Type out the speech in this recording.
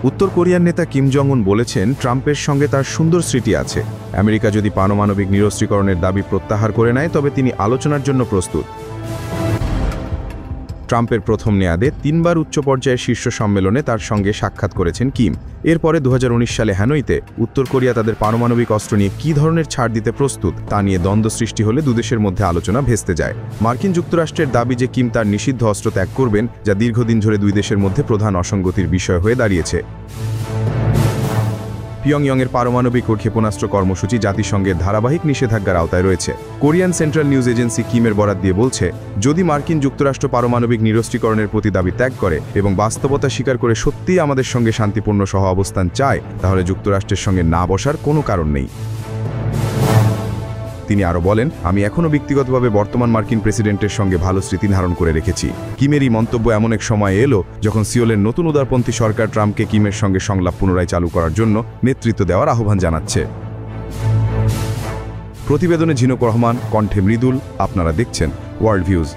উত্তর কোরিয়ার নেতা কিম জং উন বলেছেন, ট্রাম্পের সঙ্গে তার সুন্দর স্মৃতি আছে। আমেরিকা যদি পারমাণবিক নিরস্ত্রীকরণের দাবি প্রত্যাহার করে নেয় তবে তিনি আলোচনার জন্য প্রস্তুত। ট্রাম্পের প্রথম মেয়াদে 3 বার উচ্চ পর্যায়ের শীর্ষ সম্মেলনে তার সঙ্গে সাক্ষাৎ করেছেন কিম। এরপরে 2019 সালে হ্যানইতে উত্তর কোরিয়া তাদের পারমাণবিক অস্ত্র নিয়ে কী ধরনের ছাড় দিতে প্রস্তুত তা নিয়ে দ্বন্দ্ব সৃষ্টি হলে দুদেশের মধ্যে আলোচনা ভেস্তে যায়। মার্কিন যুক্তরাষ্ট্রের দাবি যে কিম তার নিষিদ্ধ অস্ত্র ত্যাগ করবেন, যা দীর্ঘদিন ধরে দুই দেশের মধ্যে প্রধান অসঙ্গতির বিষয় হয়ে দাঁড়িয়েছে। পিয়ংইয়ংয়ের পারমাণবিক ও ক্ষেপণাস্ত্র কর্মসূচি জাতিসংঘের ধারাবাহিক নিষেধাজ্ঞার আওতায় রয়েছে। কোরিয়ান সেন্ট্রাল নিউজ এজেন্সি কিমের বরাত দিয়ে বলছে, যদি মার্কিন যুক্তরাষ্ট্র পারমাণবিক নিরস্ত্রীকরণের প্রতি দাবি ত্যাগ করে এবং বাস্তবতা স্বীকার করে সত্যিই আমাদের সঙ্গে শান্তিপূর্ণ সহ অবস্থান চায়, তাহলে যুক্তরাষ্ট্রের সঙ্গে না বসার কোনো কারণ নেই। তিনি আরও বলেন, আমি এখনও ব্যক্তিগতভাবে বর্তমান মার্কিন প্রেসিডেন্টের সঙ্গে ভালো স্মৃতি ধারণ করে রেখেছি। কিমের এই মন্তব্য এমন এক সময় এলো যখন সিওলের নতুন উদারপন্থী সরকার ট্রাম্পকে কিমের সঙ্গে সংলাপ পুনরায় চালু করার জন্য নেতৃত্ব দেওয়ার আহ্বান জানাচ্ছে। প্রতিবেদনে ঝিনুক রহমান, কণ্ঠে মৃদুল। আপনারা দেখছেন ওয়ার্ল্ড ভিউজ।